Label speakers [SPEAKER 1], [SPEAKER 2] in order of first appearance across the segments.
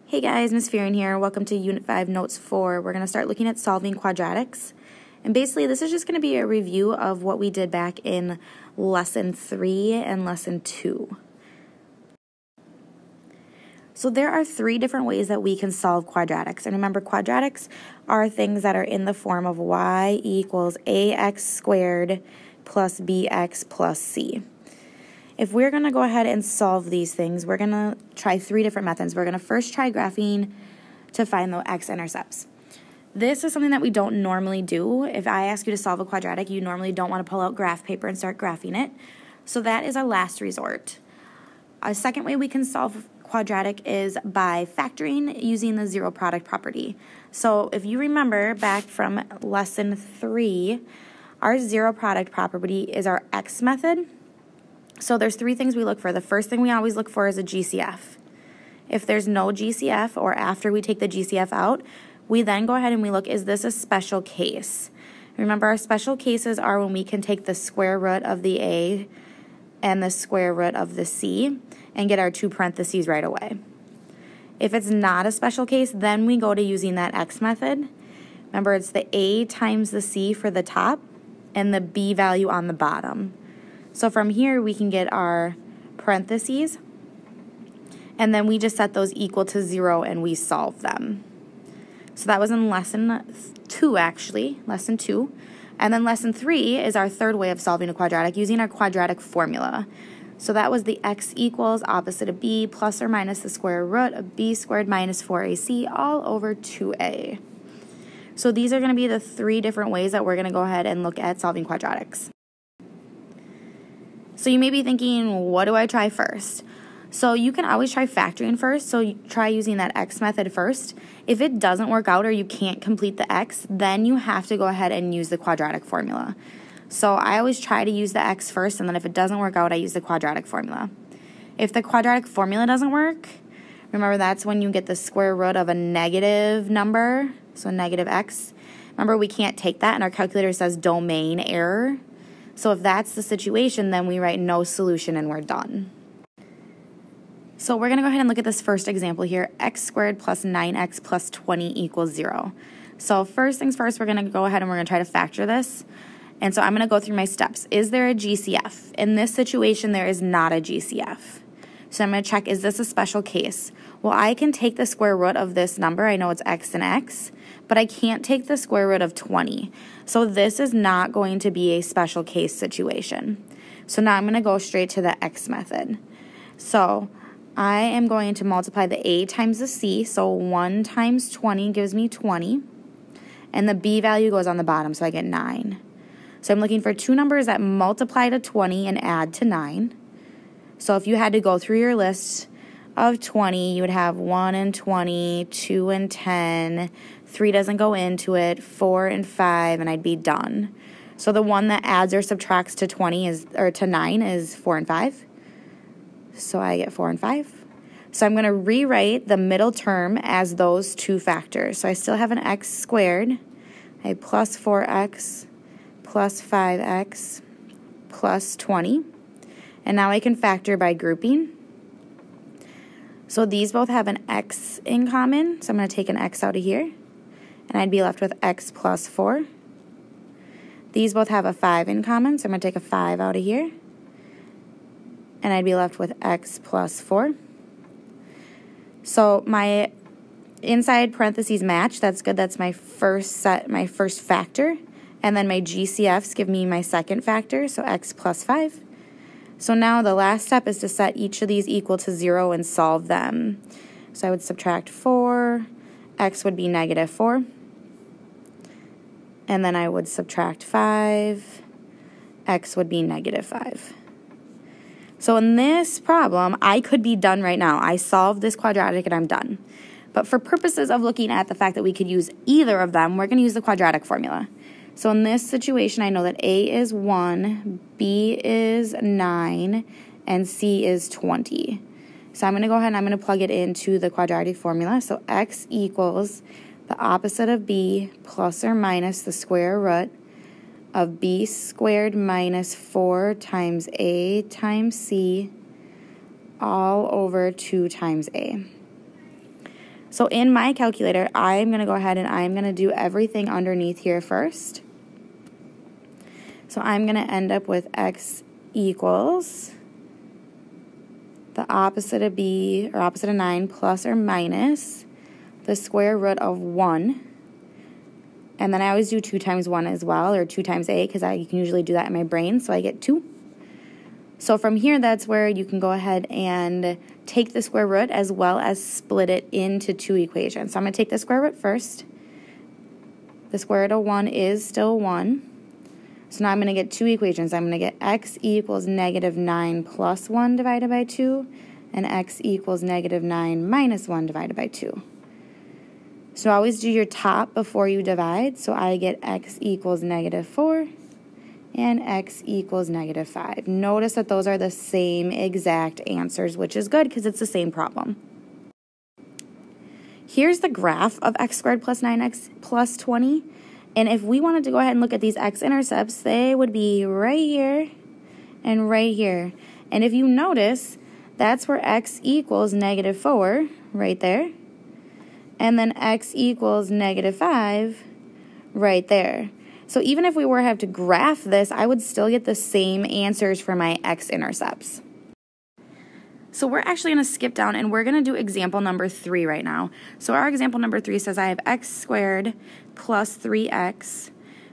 [SPEAKER 1] Hey guys, Miss Fearon here. Welcome to Unit 5, Notes 4. We're going to start looking at solving quadratics. And basically, this is just going to be a review of what we did back in Lesson 3 and Lesson 2. So there are three different ways that we can solve quadratics. And remember, quadratics are things that are in the form of y equals ax squared plus bx plus c. If we're going to go ahead and solve these things, we're going to try three different methods. We're going to first try graphing to find the x-intercepts. This is something that we don't normally do. If I ask you to solve a quadratic, you normally don't want to pull out graph paper and start graphing it. So that is our last resort. A second way we can solve quadratic is by factoring using the zero product property. So if you remember back from Lesson 3, our zero product property is our x method. So there's three things we look for. The first thing we always look for is a GCF. If there's no GCF, or after we take the GCF out, we then go ahead and we look, is this a special case? Remember, our special cases are when we can take the square root of the A and the square root of the C and get our two parentheses right away. If it's not a special case, then we go to using that X method. Remember, it's the A times the C for the top and the B value on the bottom. So from here, we can get our parentheses, and then we just set those equal to 0 and we solve them. So that was in Lesson 2, actually, Lesson 2. And then Lesson 3 is our third way of solving a quadratic using our quadratic formula. So that was the x equals opposite of b plus or minus the square root of b squared minus 4ac all over 2a. So these are going to be the three different ways that we're going to go ahead and look at solving quadratics. So you may be thinking, what do I try first? So you can always try factoring first, so you try using that x method first. If it doesn't work out or you can't complete the x, then you have to go ahead and use the quadratic formula. So I always try to use the x first, and then if it doesn't work out, I use the quadratic formula. If the quadratic formula doesn't work, remember that's when you get the square root of a negative number, so negative x. Remember, we can't take that, and our calculator says domain error. So if that's the situation, then we write no solution and we're done. So we're going to go ahead and look at this first example here. X squared plus 9x plus 20 equals 0. So first things first, we're going to go ahead and we're going to try to factor this. And so I'm going to go through my steps. Is there a GCF? In this situation, there is not a GCF. So I'm going to check, is this a special case? Well, I can take the square root of this number. I know it's x and x, but I can't take the square root of 20. So this is not going to be a special case situation. So now I'm going to go straight to the x method. So I am going to multiply the a times the c. So 1 times 20 gives me 20. And the b value goes on the bottom, so I get 9. So I'm looking for two numbers that multiply to 20 and add to 9. So if you had to go through your list of 20, you would have 1 and 20, 2 and 10, 3 doesn't go into it, 4 and 5, and I'd be done. So the one that adds or subtracts to 9 is 4 and 5. So I get 4 and 5. So I'm going to rewrite the middle term as those two factors. So I still have an x squared. I have plus 4x plus 5x plus 20. And now I can factor by grouping. So these both have an x in common. So I'm going to take an x out of here. And I'd be left with x plus 4. These both have a 5 in common. So I'm going to take a 5 out of here. And I'd be left with x plus 4. So my inside parentheses match. That's good. That's my first factor. And then my GCFs give me my second factor, so x plus 5. So now the last step is to set each of these equal to 0 and solve them. So I would subtract 4, x would be negative 4. And then I would subtract 5, x would be negative 5. So in this problem, I could be done right now. I solved this quadratic and I'm done. But for purposes of looking at the fact that we could use either of them, we're going to use the quadratic formula. So in this situation, I know that A is 1, B is 9, and C is 20. So I'm going to go ahead and I'm going to plug it into the quadratic formula. So x equals the opposite of b plus or minus the square root of b squared minus 4 times a times c all over 2 times a. So in my calculator, I'm going to go ahead and I'm going to do everything underneath here first. So I'm going to end up with x equals the opposite of b, or opposite of 9, plus or minus the square root of 1. And then I always do 2 times 1 as well, or 2 times a, because I can usually do that in my brain, so I get 2. So from here, that's where you can go ahead and take the square root as well as split it into 2 equations. So I'm going to take the square root first. The square root of 1 is still 1. So now I'm going to get 2 equations. I'm going to get x equals negative 9 plus 1 divided by 2, and x equals negative 9 minus 1 divided by 2. So always do your top before you divide. So I get x equals negative 4 and x equals negative 5. Notice that those are the same exact answers, which is good because it's the same problem. Here's the graph of x squared plus 9x plus 20. And if we wanted to go ahead and look at these x-intercepts, they would be right here and right here. And if you notice, that's where x equals negative 4, right there. And then x equals negative 5, right there. So even if we were to have to graph this, I would still get the same answers for my x-intercepts. So we're actually going to skip down and we're going to do example number 3 right now. So our example number 3 says I have x squared plus 3x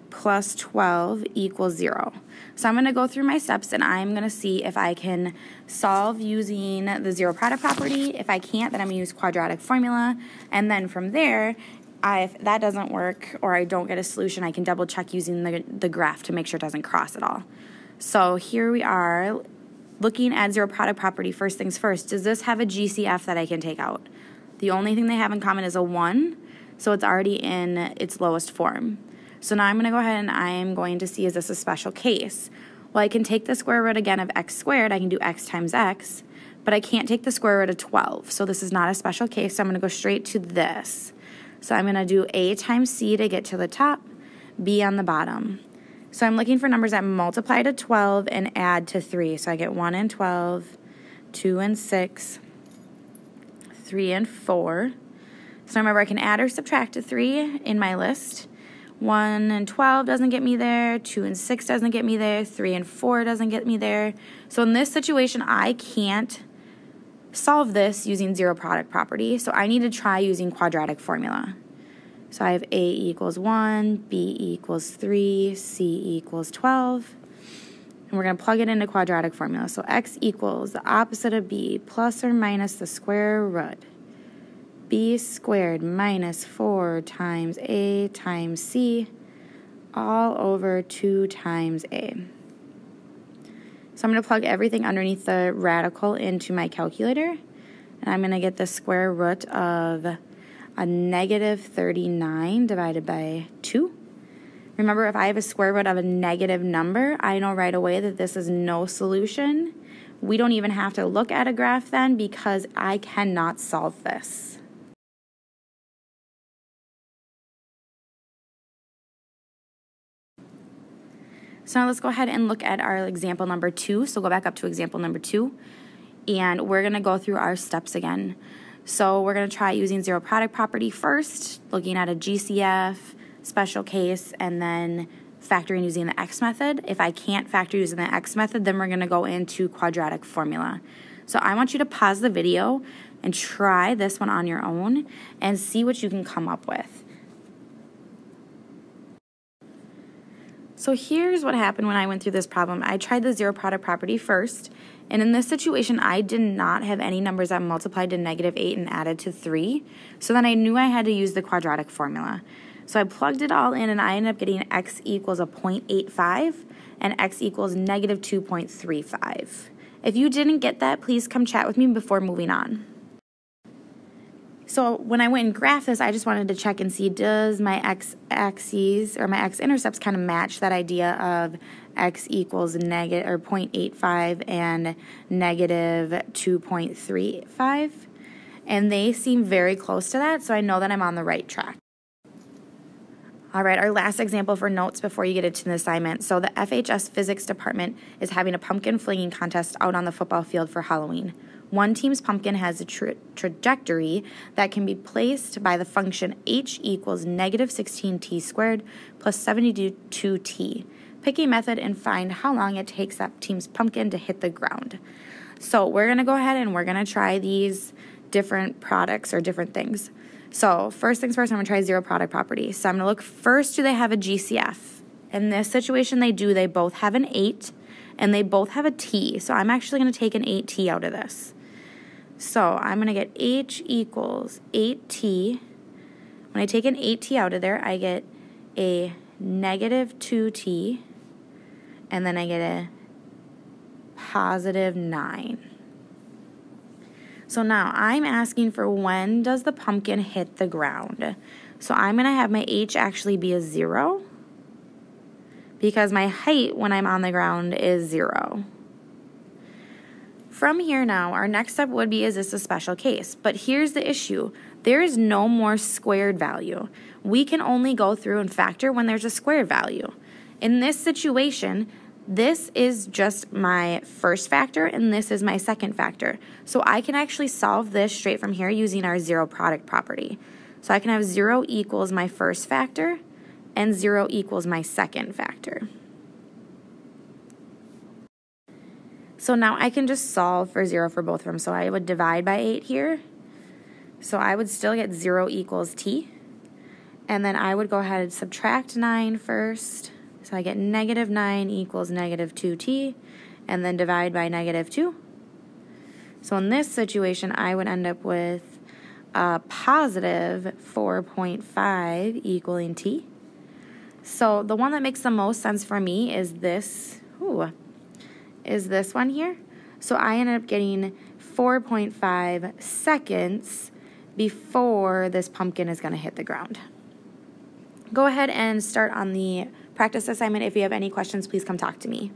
[SPEAKER 1] plus 12 equals 0. So I'm going to go through my steps and I'm going to see if I can solve using the zero product property. If I can't, then I'm going to use quadratic formula. And then from there, if that doesn't work or I don't get a solution, I can double check using the graph to make sure it doesn't cross at all. So here we are. Looking at zero product property, first things first, does this have a GCF that I can take out? The only thing they have in common is a 1, so it's already in its lowest form. So now I'm going to go ahead and I'm going to see, is this a special case? Well, I can take the square root again of x squared. I can do x times x, but I can't take the square root of 12. So this is not a special case, so I'm going to go straight to this. So I'm going to do a times c to get to the top, b on the bottom. So I'm looking for numbers that multiply to 12 and add to 3. So I get 1 and 12, 2 and 6, 3 and 4. So remember, I can add or subtract to 3 in my list. 1 and 12 doesn't get me there. 2 and 6 doesn't get me there. 3 and 4 doesn't get me there. So in this situation, I can't solve this using zero product property. So I need to try using quadratic formula. So I have a equals 1, b equals 3, c equals 12. And we're going to plug it into quadratic formula. So x equals the opposite of b plus or minus the square root. B squared minus 4 times a times c all over 2 times a. So I'm going to plug everything underneath the radical into my calculator. And I'm going to get the square root of a negative 39 divided by 2. Remember, if I have a square root of a negative number, I know right away that this is no solution. We don't even have to look at a graph then because I cannot solve this. So now let's go ahead and look at our example number 2. So go back up to example number 2, and we're going to go through our steps again. So we're going to try using zero product property first, looking at a GCF, special case, and then factoring using the X method. If I can't factor using the X method, then we're going to go into quadratic formula. So I want you to pause the video and try this one on your own and see what you can come up with. So here's what happened when I went through this problem. I tried the zero product property first, and in this situation, I did not have any numbers that multiplied to negative 8 and added to 3. So then I knew I had to use the quadratic formula. So I plugged it all in, and I ended up getting x equals a 0.85 and x equals negative 2.35. If you didn't get that, please come chat with me before moving on. So when I went and graphed this, I just wanted to check and see, does my x-axes or my x-intercepts kind of match that idea of x equals negative or 0.85 and negative 2.35? And they seem very close to that, so I know that I'm on the right track. All right, our last example for notes before you get into the assignment. So the FHS physics department is having a pumpkin flinging contest out on the football field for Halloween. One team's pumpkin has a trajectory that can be placed by the function h equals negative 16t squared plus 72t. Pick a method and find how long it takes that team's pumpkin to hit the ground. So we're going to go ahead and we're going to try these different products or different things. So first things first, I'm going to try zero product property. So I'm going to look first, do they have a GCF? In this situation, they do. They both have an 8, and they both have a t. So I'm actually going to take an 8t out of this. So I'm going to get h equals 8t. When I take an 8t out of there, I get a negative 2t, and then I get a positive 9. So now I'm asking for when does the pumpkin hit the ground. So I'm going to have my h actually be a 0 because my height when I'm on the ground is 0. From here now, our next step would be, is this a special case? But here's the issue. There is no more squared value. We can only go through and factor when there's a squared value. In this situation, this is just my first factor, and this is my second factor. So I can actually solve this straight from here using our zero product property. So I can have 0 equals my first factor, and 0 equals my second factor. So now I can just solve for 0 for both of them. So I would divide by 8 here. So I would still get 0 equals t. And then I would go ahead and subtract 9 first. So I get negative 9 equals negative 2t. And then divide by negative 2. So in this situation, I would end up with a positive 4.5 equaling t. So the one that makes the most sense for me is this. Is this one here. So I ended up getting 4.5 seconds before this pumpkin is going to hit the ground. Go ahead and start on the practice assignment. If you have any questions, please come talk to me.